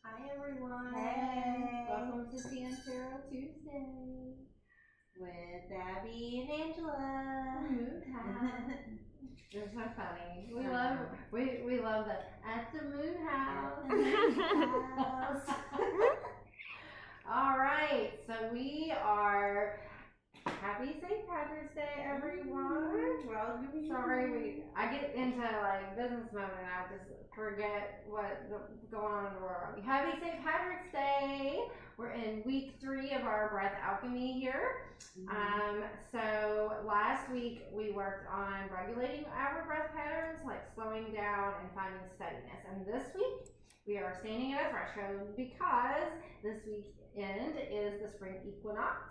Hi everyone. Hey. Welcome to Tarot Tuesday With Abby and Angela. Moon House. You're so funny. We love that at the Moon House. All right, so we are happy St. Patrick's Day, everyone. Well, sorry, I get into like business mode and I just forget what's going on in the world. Happy St. Patrick's Day. We're in week 3 of our Breath Alchemy here. So last week we worked on regulating our breath patterns, like slowing down and finding steadiness. And this week we are standing at a threshold because this weekend is the Spring Equinox.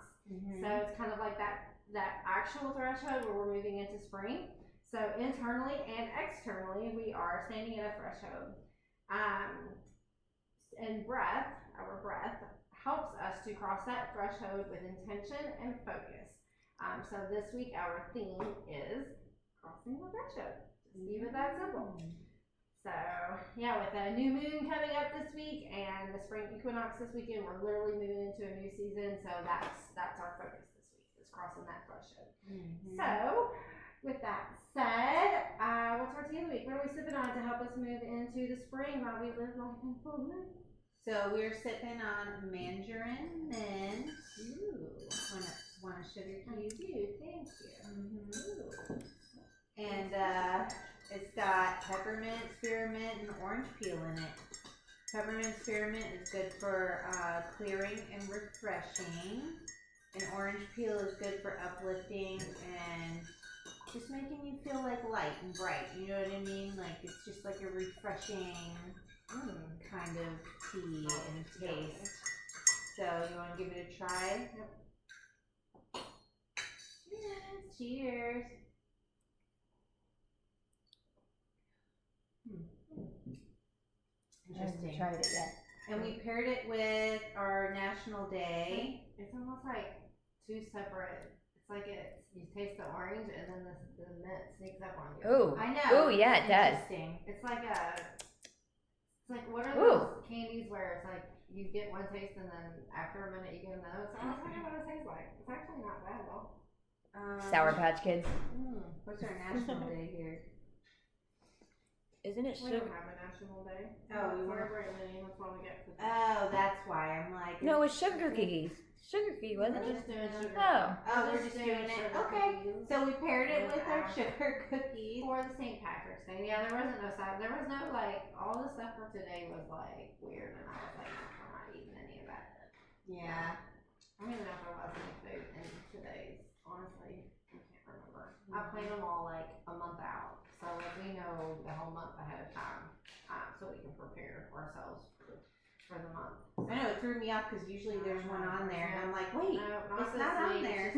So it's kind of like that actual threshold where we're moving into spring. So internally and externally, we are standing at a threshold. And our breath, helps us to cross that threshold with intention and focus. So this week our theme is crossing the threshold. Just keep it that simple. So yeah, with the new moon coming up this week and the spring equinox this weekend, we're literally moving into a new season. So that's our focus this week, is crossing that threshold. So with that said, what's our tea of the week? What are we sipping on to help us move into the spring while we live life in full moon? So we're sipping on Mandarin Mint. Ooh. Want a sugar cube? Thank you. And it's got peppermint, spearmint, and orange peel in it. Peppermint spearmint is good for clearing and refreshing. And orange peel is good for uplifting and just making you feel like light and bright. You know what I mean? Like it's just like a refreshing kind of tea and taste. So you want to give it a try? Yep. Yes, cheers. Interesting. I haven't tried it yet. And we paired it with our National Day. It's almost like 2 separate. It's like you taste the orange and then the mint sneaks up on you. Oh, I know. Oh, yeah, it does. Interesting. It's like what are those candies where it's like you get one taste and then after a minute you get another? So I was wondering what it tastes like. It's actually not bad though. Sour Patch Kids. What's our National Day here? Isn't it We sugar? don't have a national day. Oh, you want to celebrate a million? That's why we get cookies. Oh, that's why I'm like. No, it's sugar cookies. Sugar cookie, wasn't We're it? just doing sugar. Oh, we're just doing it. Okay. Cookies. So we paired it with our sugar cookies. For the St. Patrick's Day. Yeah, there wasn't no stuff. There was no like all the stuff for today was like weird, and I was like, I'm not eating any of that. Yeah. I don't even know if there was any food in today's. Honestly, I can't remember. I plan them all like a month out, so like we know the whole month ahead of time, so we can prepare ourselves for the month. I know, it threw me off because usually there's one on there, and I'm like, wait, No, it's this not on week. there.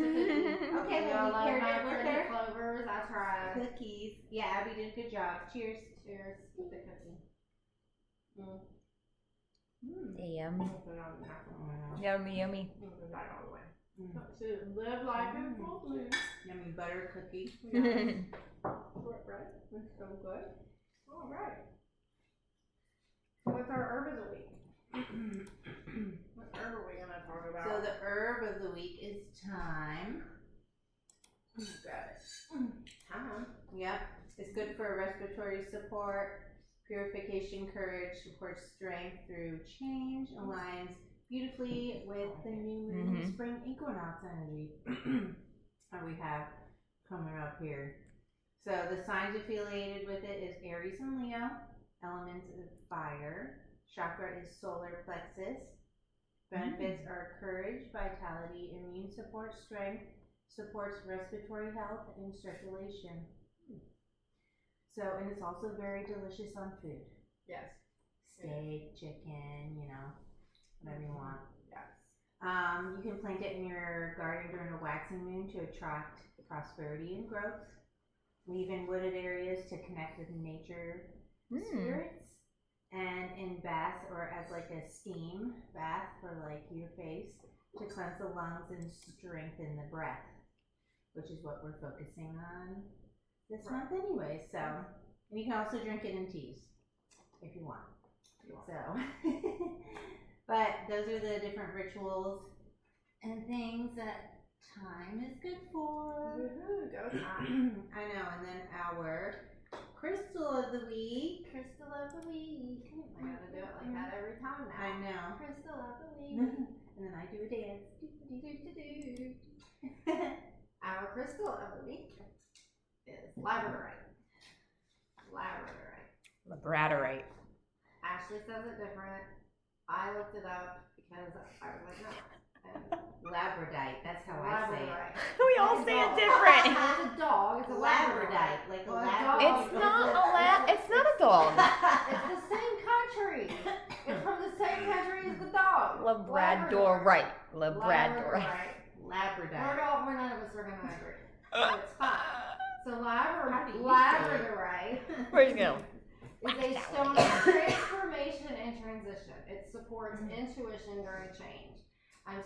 Okay, well, we paired it with pretty our clovers. I tried. cookies. Yeah, Abby did a good job. Cheers. Cheers with the cookie. Yummy. Put it on the napkin. Yummy, yummy. Put that all the way. So live life in full moon. Yummy butter cookie. Right? That's so good. All right. What's our herb of the week? What herb are we gonna talk about? So the herb of the week is thyme. Grab it. Thyme. Yep. It's good for respiratory support, purification, courage, supports strength through change, aligns beautifully with the new moon and spring equinox energy that we have coming up here. So the signs affiliated with it is Aries and Leo, elements of fire, chakra is solar plexus, benefits are courage, vitality, immune support, strength, supports respiratory health and circulation. So, and it's also very delicious on food. Yes. Steak, chicken, you know, whatever you want. Yes. You can plant it in your garden during a waxing moon to attract prosperity and growth. Leave in wooded areas to connect with nature spirits. And in baths or as like a steam bath for like your face to cleanse the lungs and strengthen the breath, which is what we're focusing on this month anyway. So, and you can also drink it in teas if you want. So, But those are the different rituals and things that Thyme is good for. Woohoo, go Thyme. I know, and then our crystal of the week. Crystal of the week. I gotta do it like that every time now. I know. Crystal of the week. And then I do a dance. Our crystal of the week is Labradorite. Labradorite. Ashley says it different. I looked it up because I was like, no. Labradorite, that's how I say it. Labradorite. We all say it different. It's a dog. It's a Labradorite. Like a Well, a lab. dog. It's not a dog. It's the same country. It's from the same country as the dog. Labradorite. Labradorite. Labradorite. We're none of us are gonna agree. So it's fine. So How do you say it? Labradorite Where's it go? is a stone of transformation and transition. It supports intuition during change.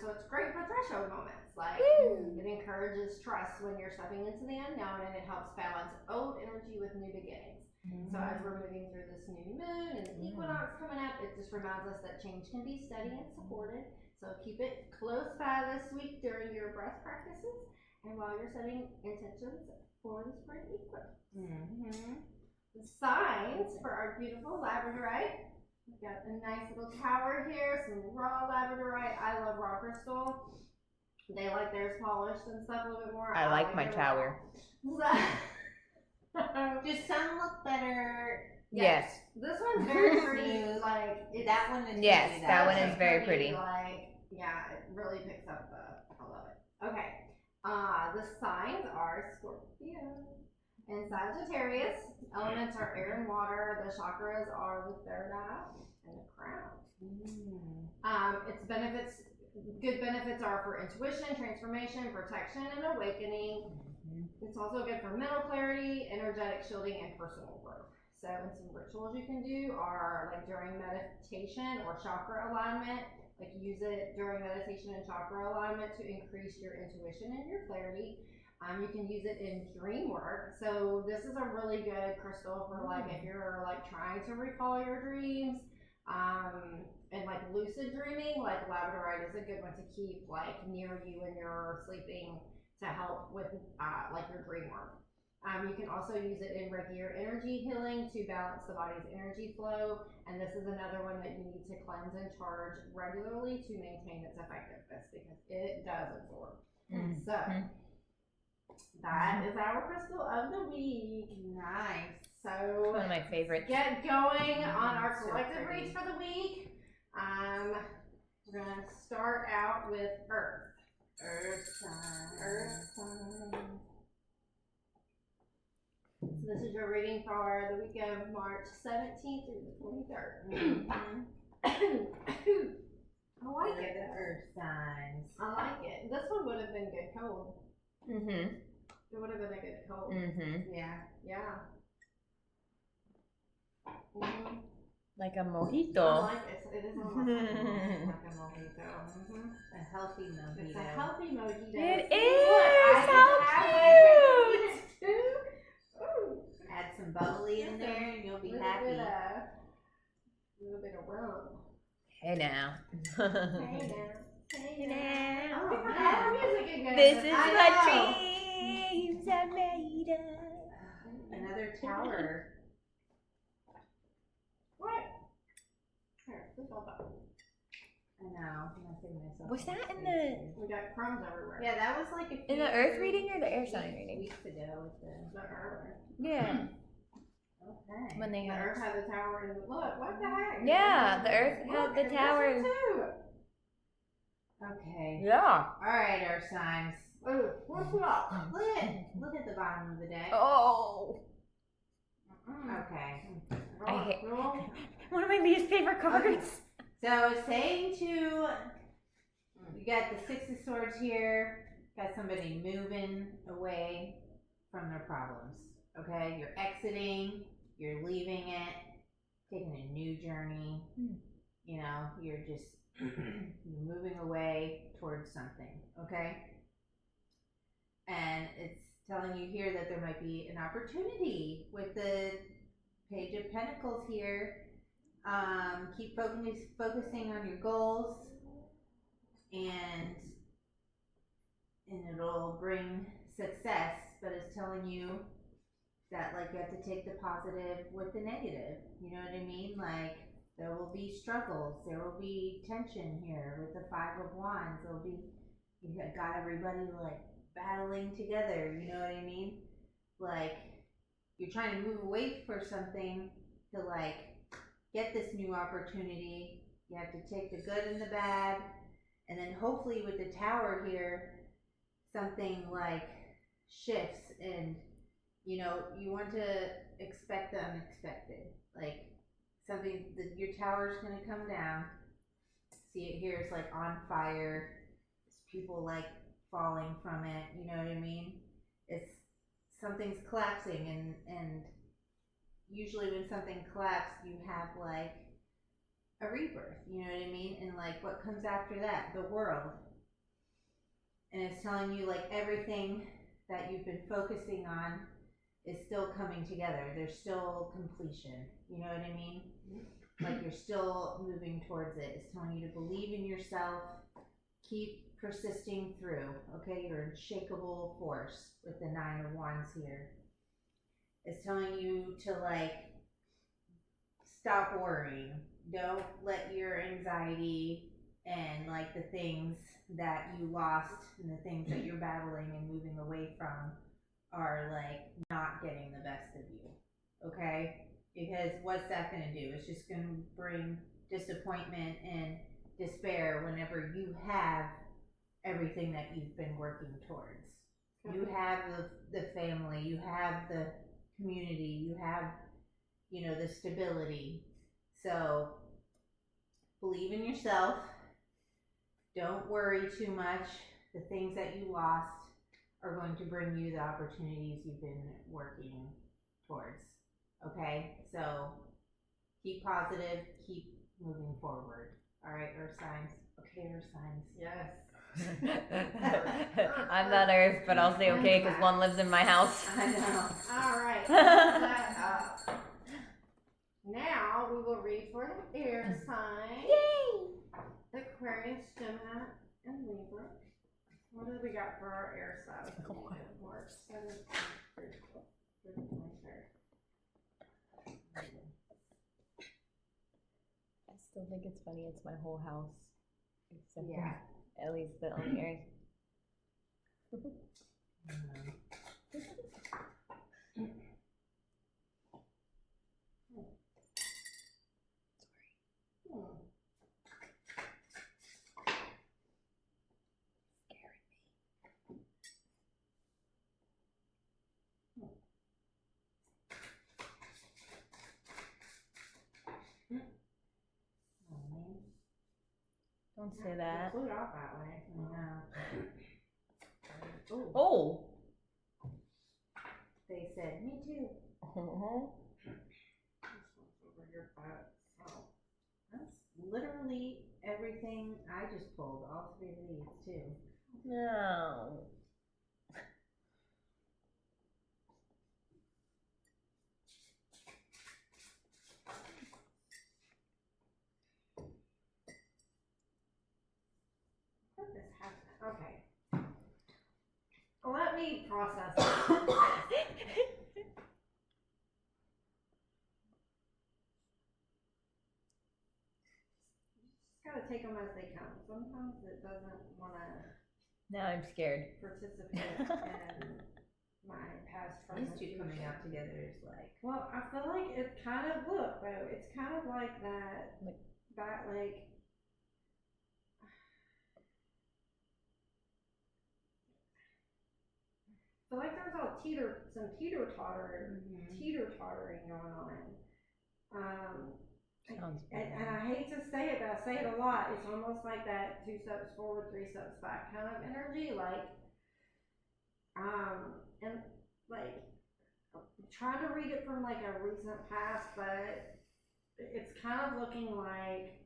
So it's great for threshold moments. Like it encourages trust when you're stepping into the unknown, and it helps balance old energy with new beginnings. So as we're moving through this new moon and the equinox coming up, it just reminds us that change can be steady and supported. So keep it close by this week during your breath practices and while you're setting intentions for the spring equinox. The signs for our beautiful Labradorite. We've got a nice little tower here, some raw Labradorite. I love raw crystal. They like theirs polished and stuff a little bit more. I like my tower. Just some look better. Yes. This one's very pretty. Like That one is Yes, pretty, that one That's is very pretty. Like, yeah, it really picks up the. I love it. Okay. The signs are Scorpio and Sagittarius. Elements are air and water. The chakras are the third eye and the crown. Its benefits, good benefits are for intuition, transformation, protection, and awakening. It's also good for mental clarity, energetic shielding, and personal growth. So, and some rituals you can do are like during meditation or chakra alignment. Like use it during meditation and chakra alignment to increase your intuition and your clarity. You can use it in dream work. So this is a really good crystal for like if you're like trying to recall your dreams, and like lucid dreaming. Like Labradorite is a good one to keep like near you when you're sleeping to help with like your dream work. You can also use it in regular energy healing to balance the body's energy flow. And this is another one that you need to cleanse and charge regularly to maintain its effectiveness because it does absorb. So that is our crystal of the week. Nice. So One of my favorites. get going on our So collective pretty. reads for the week. We're gonna start out with Earth. Earth sign. Earth signs. So this is your reading for the week of March 17th through the 23rd. I like it. The earth signs. I like it. This one would have been good cold. Mm-hmm. It would have been a good cold. Mm-hmm. Yeah. Yeah. Like a I mojito. like it. It is almost like a mojito. A healthy mojito. It's a healthy mojito. It See, is! look, I How can cute! eat it too. Ooh. Add some bubbly in there and you'll be Little happy. bit of- A little bit of rum. Hey now. Hey now. Hey now. Oh, We forgot man. our music again. This is I what know. dreams are made of. Another tower. What? Here, please hold on. I know. I'm gonna save myself Was some that in space the- here. We got crumbs everywhere. Yeah, that was like a In the few earth reading or the air sign reading? weeks ago with the. The earth. Yeah. Okay. When they The had. earth had the tower and look, what the heck? Yeah, the earth had Look, the and this tower. one too. Okay. Yeah. All right, earth signs. Ooh, what's up? Look at the bottom of the deck. Oh. Okay. I hate- Roll. One of my least favorite cards. So saying to, you got the Six of Swords here, got somebody moving away from their problems, okay? You're exiting, you're leaving it, taking a new journey, you know, you're just you're moving away towards something, okay? And it's telling you here that there might be an opportunity with the Page of Pentacles here. Keep focusing on your goals, and it'll bring success. But it's telling you that like you have to take the positive with the negative. You know what I mean? Like there will be struggles, there will be tension here with the Five of Wands. There'll be you got everybody like battling together. You know what I mean? Like you're trying to move away for something to like get this new opportunity. You have to take the good and the bad, and then hopefully with the Tower here, something like shifts, and you know you want to expect the unexpected. Like something that your tower's going to come down. See it here, it's like on fire. It's people like falling from it. You know what I mean? It's something's collapsing, and usually when something collapses, you have like a rebirth. You know what I mean? And like what comes after that? The world. And it's telling you like everything that you've been focusing on is still coming together. There's still completion. You know what I mean? Like you're still moving towards it. It's telling you to believe in yourself. Keep persisting through. Okay, you're an unshakable force with the Nine of Wands here. It's telling you to like stop worrying. Don't let your anxiety and like the things that you lost and the things that you're battling and moving away from are like not getting the best of you. Okay? Because what's that going to do? It's just going to bring disappointment and despair whenever you have everything that you've been working towards. You have the family, you have the community, you have, you know, the stability. So believe in yourself. Don't worry too much. The things that you lost are going to bring you the opportunities you've been working towards. Okay? So keep positive, keep moving forward. All right, Earth signs. Okay, Earth signs. Yes. I'm not Earth, but I'll say okay because one lives in my house. I know. All right. That up. Now we will read for the air sign. Yay! Aquarius, Gemini, and Libra. What do we got for our air sign? March 7th through the 23rd. I still think it's funny. It's my whole house, except Yeah. for at least the only Aries. Don't say that. Flew off that way. No. Oh. They said, me too. This one's over your butt. Oh. That's literally everything I just pulled. All three of these too. No. What this happened? Okay. Let me process this. Gotta take them as they come. Sometimes it doesn't want to Now I'm scared. participate in my past These two presentation. coming out together is like, Well, I feel like it's kind of, look though, it's kind of like that, Like- that like, I feel like there's all some teeter-tottering going on. Sounds And I hate to say it, but I say it a lot. It's almost like that 2 steps forward, 3 steps back kind of energy. Like, and like, I'm trying to read it from like a recent past, but it's kind of looking like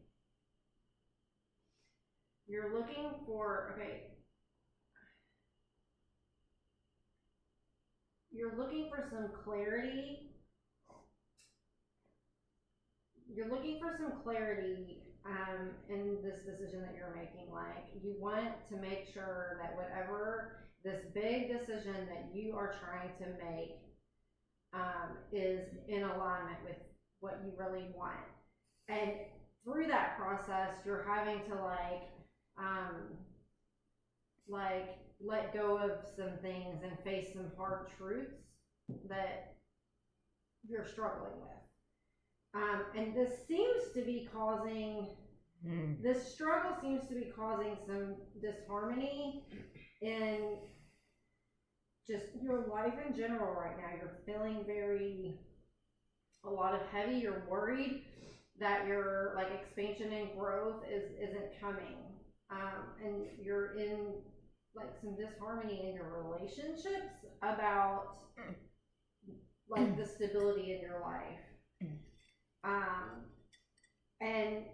you're looking for, you're looking for some clarity. you're looking for some clarity in this decision that you're making. Like, you want to make sure that whatever this big decision that you are trying to make is in alignment with what you really want. And through that process, you're having to let go of some things and face some hard truths that you're struggling with. And this struggle seems to be causing some disharmony in just your life in general right now. You're feeling a lot of heavy. You're worried that your like expansion and growth isn't coming. And you're in like some disharmony in your relationships about like the stability in your life. And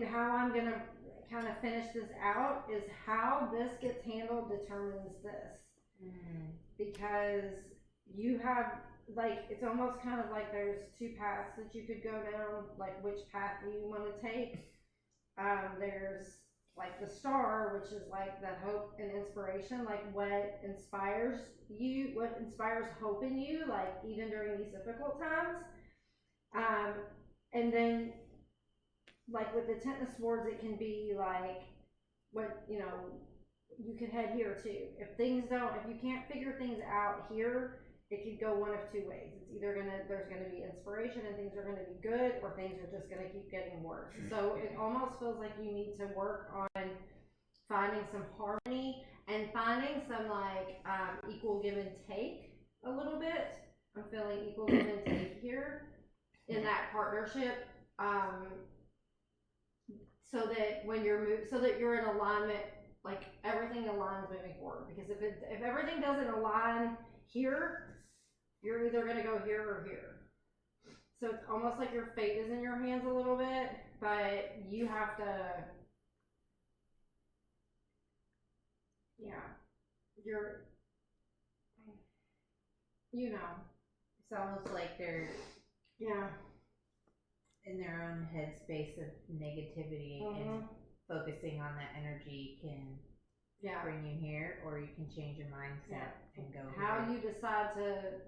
how I'm gonna kind of finish this out is how this gets handled determines this. Because you have like, it's almost kind of like there's two paths that you could go down, like which path do you want to take. There's like the star, which is like the hope and inspiration, like what inspires you, what inspires hope in you, like even during these difficult times. And then like with the Ten of Swords, it can be like what, you know, you could head here too. If you can't figure things out here, it could go one of two ways. It's either there's gonna be inspiration and things are gonna be good, or things are just gonna keep getting worse. So it almost feels like you need to work on finding some harmony and finding some like equal give and take a little bit. I'm feeling equal give and take here in that partnership, so that when so that you're in alignment, like everything aligns moving forward. Because if everything doesn't align here, you're either going to go here or here. So it's almost like your fate is in your hands a little bit, but you have to, it's almost like they're in their own headspace of negativity, and focusing on that energy can bring you here, or you can change your mindset and go how here. you decide to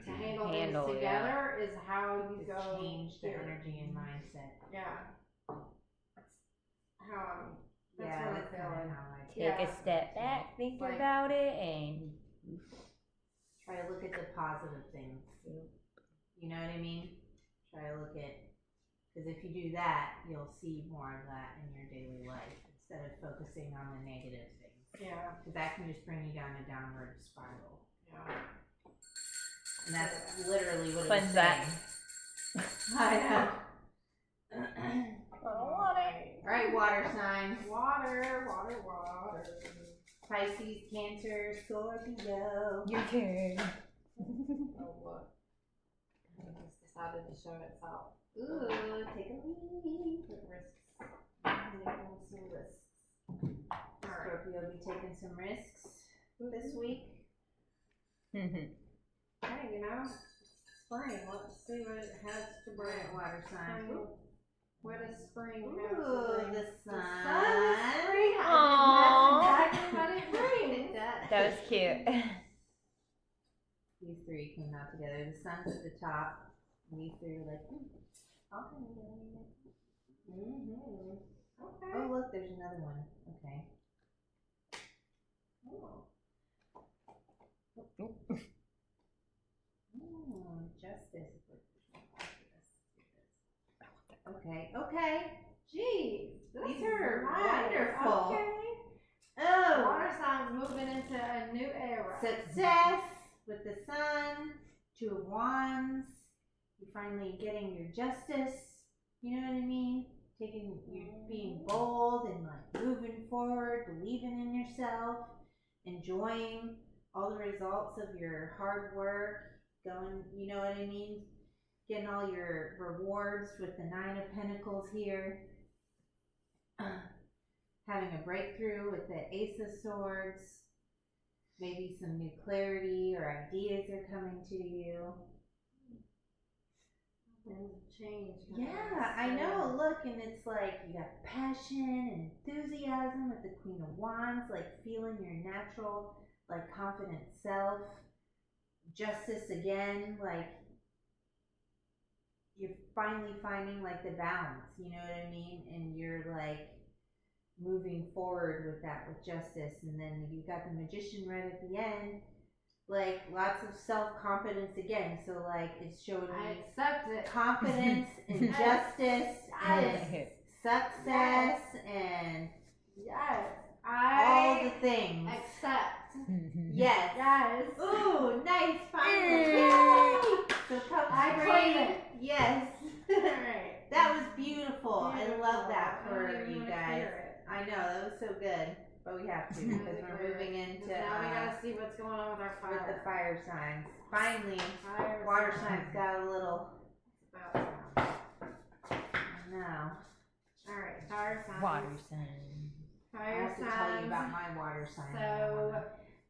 handle things together is how you go change the here. energy and mindset. That's what I'm feeling. Take a step back, think about it, and try to look at the positive things. You know what I mean? Try to look at, because if you do that, you'll see more of that in your daily life instead of focusing on the negative things. Because that can just bring you down a downward spiral. And that's literally what it's saying. I know. I don't want it. All right, water signs. Water. Pisces, Cancer, Scorpio. Your turn. Oh, look. It just decided to show itself. Ooh, take a lead. Risks. Some risks. Scorpio will be taking some risks this week. Hey, you know, spring. Let's see what it has to bring. Water sign. What does spring have to bring? The sun. The spring. That's exactly what it brings. That was cute. These three came out together. The sun's at the top. And these three were like, Okay. Oh, look, there's another one. Okay. Justice. Okay. Jeez. These are wonderful. Okay. Oh. Water signs moving into a new era. Success with the sun, Two of Wands. You're finally getting your justice. You know what I mean? You're being bold and like moving forward, believing in yourself, enjoying all the results of your hard work, going, you know what I mean? Getting all your rewards with the Nine of Pentacles here. Having a breakthrough with the Ace of Swords. Maybe some new clarity or ideas are coming to you. And change. Yeah, I know. Look, and it's like you got passion and enthusiasm with the Queen of Wands, like feeling your natural, like confident self. Justice again, like you're finally finding like the balance, you know what I mean? And you're like moving forward with that with justice. And then you got the Magician right at the end. Like lots of self-confidence again, so like it's showing I me accept it. confidence and justice and success and Yes. all the things. Accept. Yes. Yes. Ooh, nice. Finally. Yay. So come I spring. claim it. Yes. Alright. That was beautiful. I love that I for don't even you wanna guys. clear it. I know that was so good, but we have to because we're moving into now we gotta see what's going on with our fire. with the fire signs. Finally, Fire water signs. signs got a little. About time. I know. Alright, fire signs. Water sign. I Fire have to signs. tell you about my water sign. So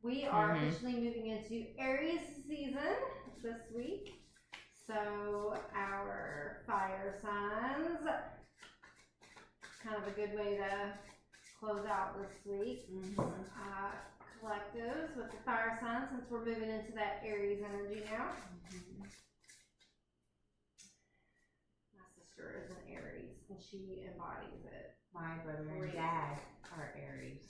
we are Mhm. officially moving into Aries season this week. So our fire signs, kind of a good way to close out this week. Collectives with the fire signs, since we're moving into that Aries energy now. My sister is an Aries and she embodies it. My brother and Great. dad are Aries.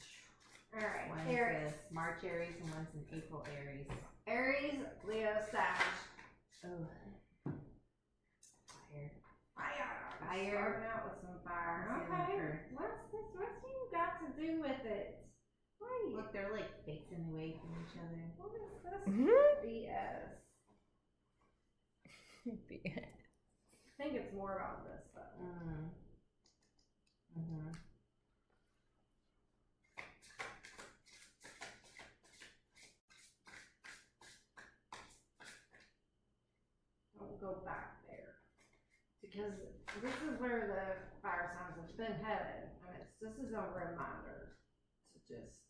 Alright, One's Aries. a March Aries and one's an April Aries. Aries, Leo, Sag. Oh. Fire. Fire. Fire. Starting out with some fire. Let's see, Okay. Earth. What's this? What's you got to do with it? Wait. Look, they're like facing away from each other. What is this? Mhm. BS. I think it's more about this though. Don't go back there. Because this is where the fire signs have been headed. And this is a reminder to just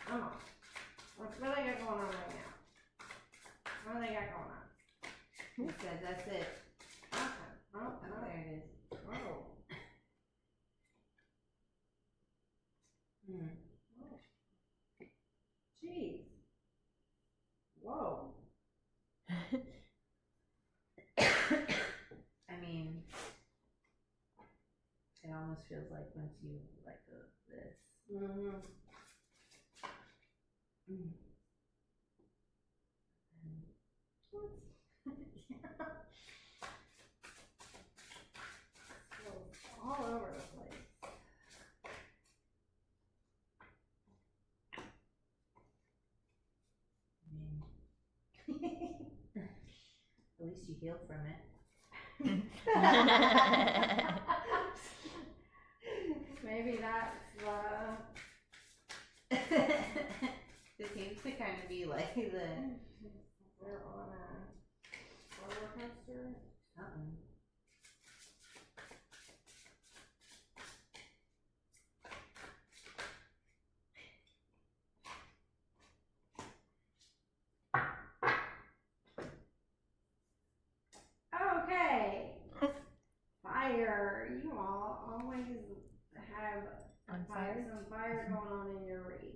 come on. What do they got going on right now? What do they got going on? It says that's it. Okay. Oh, Oh, no. there it is. Whoa. Jeez. Whoa. I mean, it almost feels like once you let go of this. All over the place. I mean, at least you healed from it. Maybe that's This seems to kind of be like the we're on a roller coaster. something. Okay. Fire. You all always have On fire? some fire going on in your read.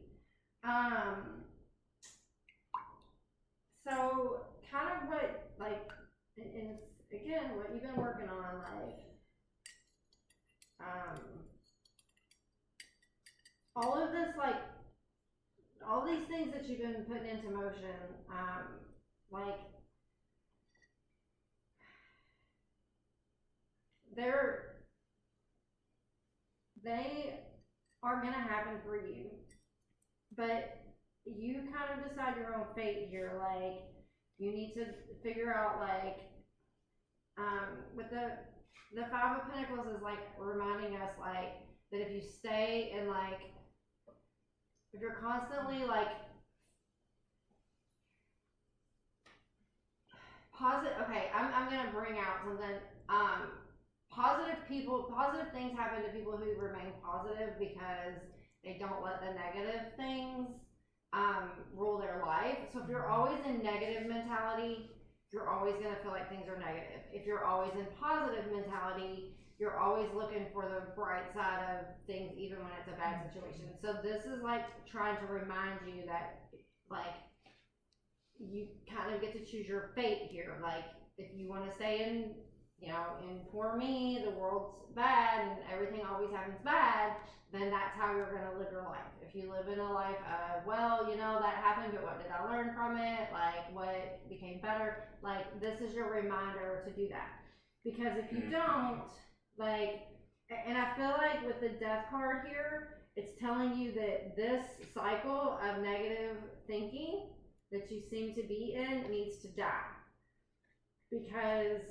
So kind of what like, and it's again what you've been working on, like all of this, like all these things that you've been putting into motion, like they are gonna happen for you, but you kind of decide your own fate here. Like you need to figure out, like with the Five of Pentacles is like reminding us like that if you stay in like, if you're constantly like positive, okay, I'm gonna bring out something. Positive things happen to people who remain positive because they don't let the negative things rule their life. So if you're always in negative mentality, you're always going to feel like things are negative. If you're always in positive mentality, you're always looking for the bright side of things, even when it's a bad situation. So this is like trying to remind you that, like, you kind of get to choose your fate here. Like, if you want to stay in, you know, in poor me, the world's bad and everything always happens bad, then that's how you're going to live your life. If you live in a life of, well, you know, that happened, but what did I learn from it? Like, what became better? Like, this is your reminder to do that. Because if you don't, like, and I feel like with the death card here, it's telling you that this cycle of negative thinking that you seem to be in needs to die. Because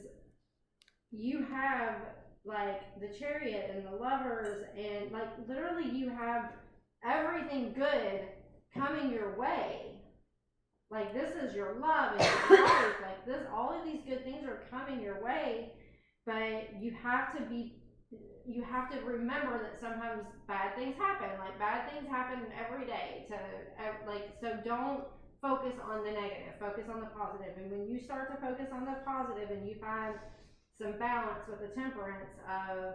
you have, like, the Chariot and the Lovers, and, like, literally you have everything good coming your way. Like, this is your love and your life. Like, this, all of these good things are coming your way, but you have to remember that sometimes bad things happen. Like, bad things happen every day. So don't focus on the negative. Focus on the positive. And when you start to focus on the positive and you find some balance with the temperance of,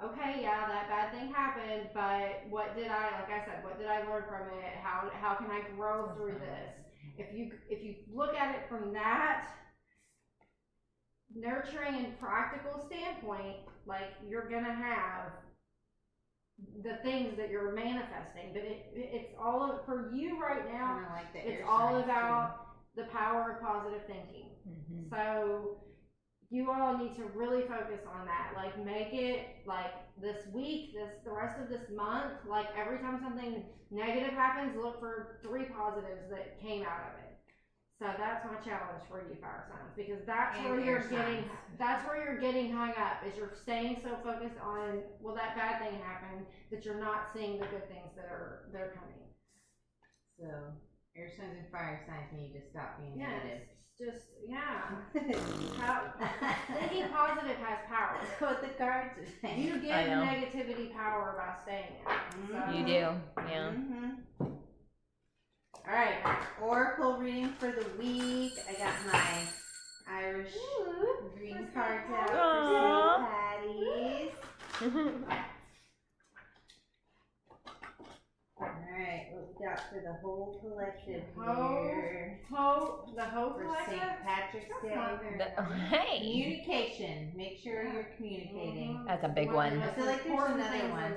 okay, yeah, that bad thing happened, but what did I learn from it? How can I grow through this? If you look at it from that nurturing and practical standpoint, like, you're gonna have the things that you're manifesting, but it's all for you right now. Like it's all about the power of positive thinking. So you all need to really focus on that. Like, make it, like, this week, the rest of this month, like, every time something negative happens, look for 3 positives that came out of it. So that's my challenge for you, fire signs, because that's where you're getting hung up, is you're staying so focused on, well, that bad thing happened, that you're not seeing the good things that are coming. So air signs and fire signs need to stop being negative. Just, yeah. Thinking positive has power. That's what the cards are saying. You give negativity power by staying in. So. You do, yeah. All right, oracle reading for the week. I got my Irish green cards out for St. Patty's. All right, what we got for the whole collective here? The whole For collective? St. Patrick's Day. Hey! Communication. Make sure you're communicating. That's a big one. I feel like there's another one.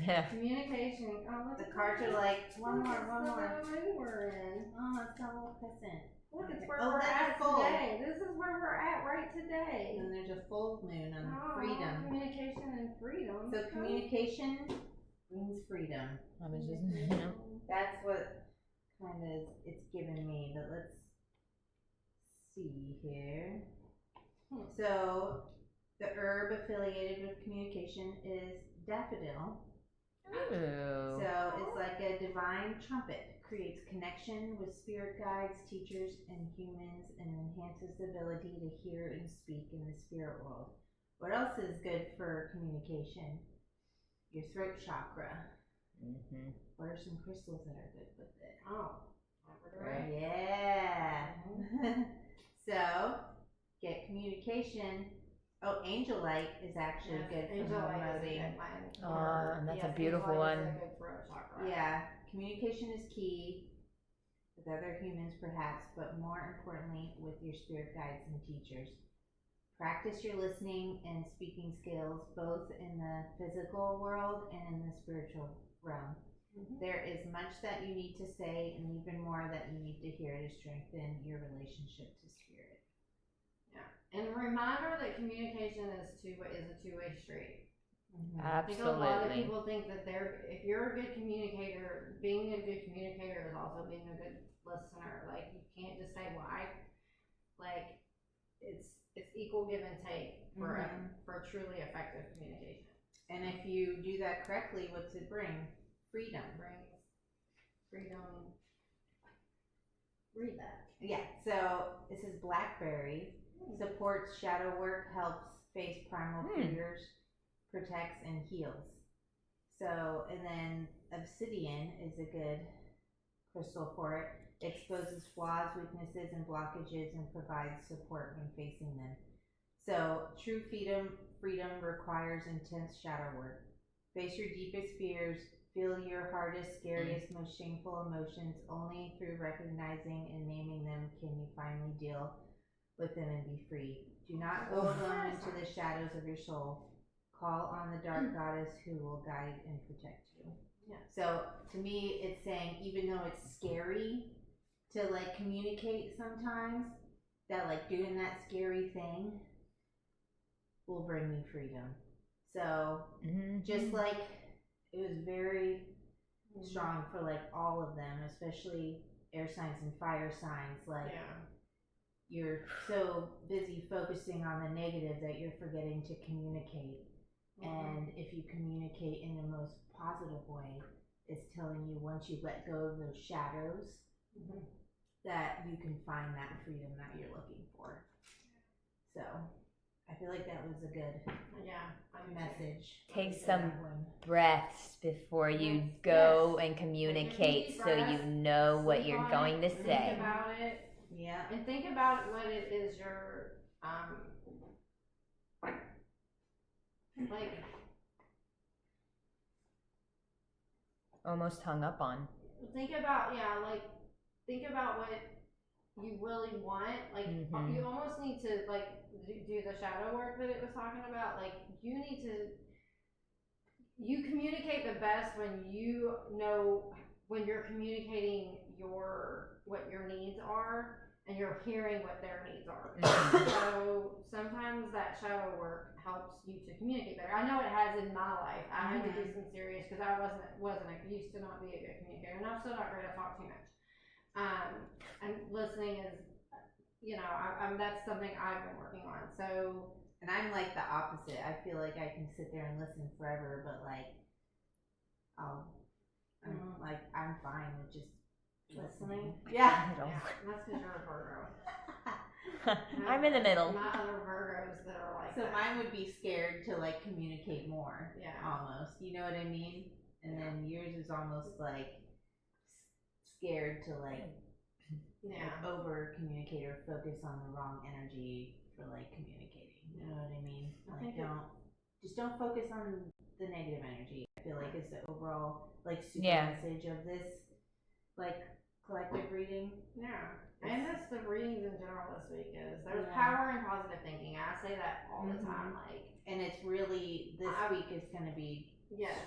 Yeah. Communication. Oh, look, The cards are like, one more. moon we're in. Oh, it's got a little crescent. Look, it's where we're at today. This is where we're at right today. And there's a full moon on freedom. Communication and freedom. So communication brings freedom. That's what kind of it's given me. But let's see here. So the herb affiliated with communication is daffodil. Ooh. So it's like a divine trumpet, creates connection with spirit guides, teachers, and humans, and enhances the ability to hear and speak in the spirit world. What else is good for communication? Your throat chakra. What are some crystals that are good with it? Oh, Labradorite. Yeah. So get communication. Oh, angelite is actually good for promoting. That's a beautiful one. Yeah, communication is key with other humans perhaps, but more importantly with your spirit guides and teachers. Practice your listening and speaking skills both in the physical world and in the spiritual realm. There is much that you need to say and even more that you need to hear to strengthen your relationship to spirit. And a reminder that communication is a two-way street. Absolutely. I think a lot of people think that if you're a good communicator, being a good communicator is also being a good listener. Like, you can't just say why. Like, it's equal give and take for truly effective communication. And if you do that correctly, what's it bring? Freedom. Brings freedom. Read that. Yeah, so this is blackberry. Supports shadow work, helps face primal fears, protects and heals. So, and then obsidian is a good crystal for it. It exposes flaws, weaknesses, and blockages and provides support when facing them. So true freedom requires intense shadow work. Face your deepest fears, feel your hardest, scariest, most shameful emotions. Only through recognizing and naming them can you finally deal with them and be free. Do not go alone into the shadows of your soul. Call on the dark goddess who will guide and protect you. Yeah. So to me, it's saying even though it's scary to like communicate sometimes, that like doing that scary thing will bring you freedom. So just like it was very strong for like all of them, especially air signs and fire signs. Like you're so busy focusing on the negative that you're forgetting to communicate. And if you communicate in the most positive way, it's telling you once you let go of those shadows, that you can find that freedom that you're looking for. So I feel like that was a good message. Take some breaths before you go and communicate so you know what you're going to say. Think about it. Yeah. And think about what it is you're like almost hung up on. Think about what you really want. Like you almost need to like do the shadow work that it was talking about. Like you communicate the best when you know when you're communicating what your needs are and you're hearing what their needs are. So sometimes that shadow work helps you to communicate better. I know it has in my life. I had to do some serious because I used to not be a good communicator, and I'm still not great. I talk too much. And listening is, that's something I've been working on. So, and I'm like the opposite. I feel like I can sit there and listen forever, but like, I'm fine with just listening. Yeah. That's because you're a Virgo. I'm in the middle. Not other Virgos that are like so that. Mine would be scared to like communicate more. Yeah. Almost. You know what I mean? And then yours is almost like scared to like over communicate or focus on the wrong energy for like communicating. You know what I mean? Like don't focus on the negative energy. I feel like it's the overall like super message of this like collective reading. Yeah. And that's the readings in general this week is there's power in positive thinking. I say that all the time. Like, and it's really this week is going to be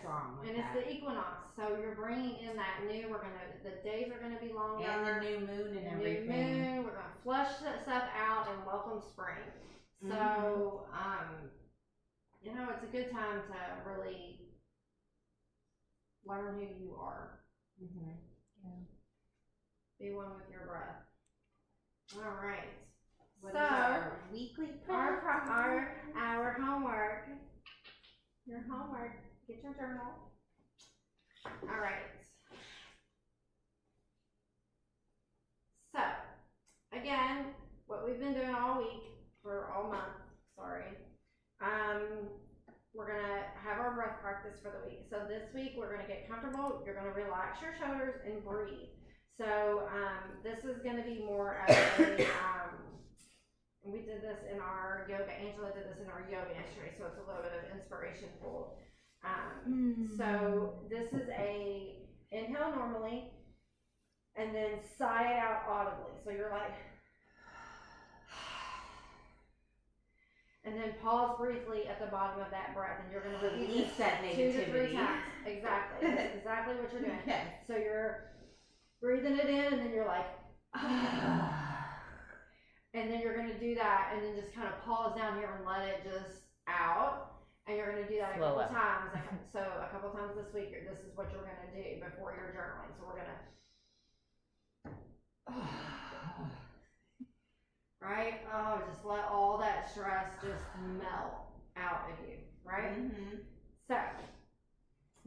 strong with and it's the equinox, so you're bringing in that new. The days are gonna be longer, and the new moon and everything. New moon, we're gonna flush that stuff out and welcome spring. So, it's a good time to really learn who you are. Be one with your breath. All right. What is our weekly our homework? Your homework. Get your journal. All right. So, again, what we've been doing all week, or all month, we're going to have our breath practice for the week. So this week, we're going to get comfortable. You're going to relax your shoulders and breathe. So, this is going to be more of a, we did this in our yoga. Angela did this in our yoga yesterday, so it's a little bit of inspiration pool. So this is a inhale normally, and then sigh it out audibly. So you're like, and then pause briefly at the bottom of that breath, and you're going to release that negativity 2 to 3 times. Exactly. That's exactly what you're doing. Okay. So you're breathing it in, and then you're like, and then you're going to do that, and then just kind of pause down here and let it just out. And you're going to do that a couple times. So a couple times this week, this is what you're going to do before you're journaling. So we're going to, right? Just let all that stress just melt out of you, right? So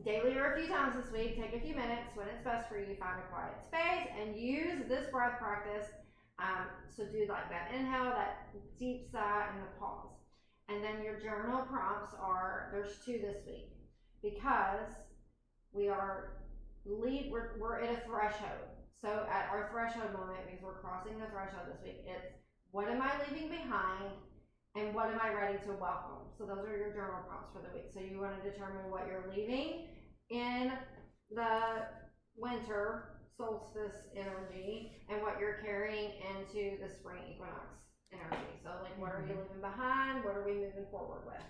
daily or a few times this week, take a few minutes when it's best for you, find a quiet space, and use this breath practice. So do like that inhale, that deep sigh, and the pause. And then your journal prompts there's 2 this week because we're at a threshold. So at our threshold moment, because we're crossing the threshold this week, it's what am I leaving behind and what am I ready to welcome? So those are your journal prompts for the week. So you want to determine what you're leaving in the winter solstice energy and what you're carrying into the spring equinox energy. So like, what are you leaving behind? What are we moving forward with?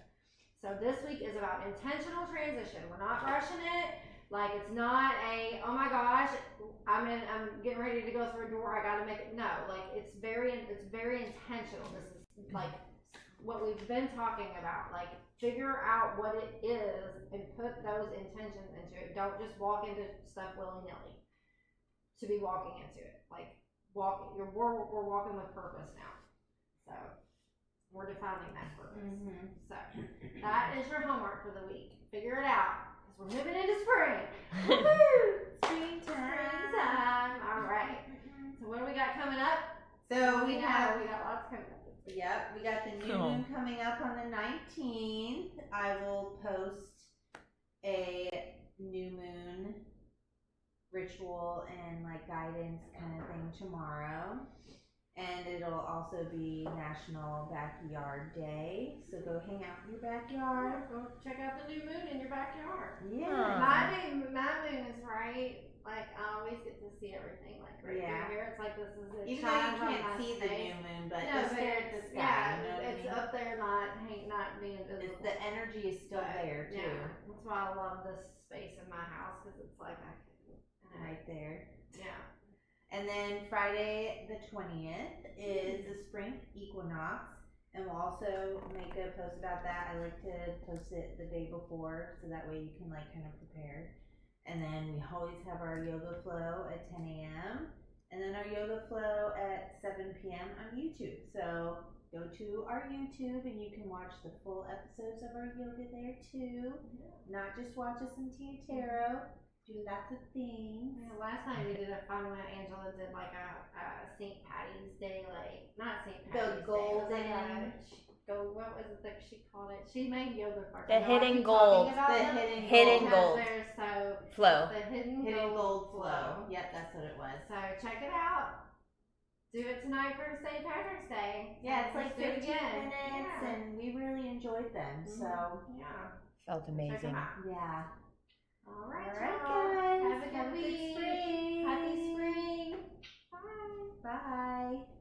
So this week is about intentional transition. We're not rushing it. Like, it's not a, oh my gosh, I'm getting ready to go through a door, I gotta make it. No, like, it's very intentional. This is like what we've been talking about. Like, figure out what it is and put those intentions into it. Don't just walk into stuff willy-nilly to be walking into it. Like, we're walking with purpose now. So we're defining that purpose. So that is your homework for the week. Figure it out, because we're moving into spring. Woohoo! Springtime. All right. So what do we got coming up? So we got lots coming up. Yep, we got the new moon coming up on the 19th. I will post a new moon ritual and like guidance kind of thing tomorrow. And it'll also be National Backyard Day. So go hang out in your backyard. Go check out the new moon in your backyard. Yeah. My moon is right. Like, I always get to see everything. Like, right here. It's like this is it. Even though you can't see the new moon, but just stare at the sky. Yeah, you know what it's I mean? up there, not being visible. The energy is still there too. Yeah, that's why I love this space in my house, because it's like I can right there. Yeah. And then Friday the 20th is the Spring Equinox, and we'll also make a post about that. I like to post it the day before, so that way you can like kind of prepare. And then we always have our yoga flow at 10 a.m. and then our yoga flow at 7 p.m. on YouTube. So go to our YouTube and you can watch the full episodes of our yoga there too. Not just watch us in Tia Tarot. Do lots of things. Yeah, last time we did a fun one. Angela did like a St. Patty's Day, like not St. Patty's Day. What was it that she called it? She made yoga cards. The hidden gold. Hidden gold flow. The hidden gold flow. Yep, that's what it was. So check it out. Do it tonight for St. Patrick's Day. Yeah, it's like 15 again. minutes, and we really enjoyed them. So yeah, felt amazing. Yeah. All right, guys. Have a good week. Spring. Happy spring. Bye. Bye.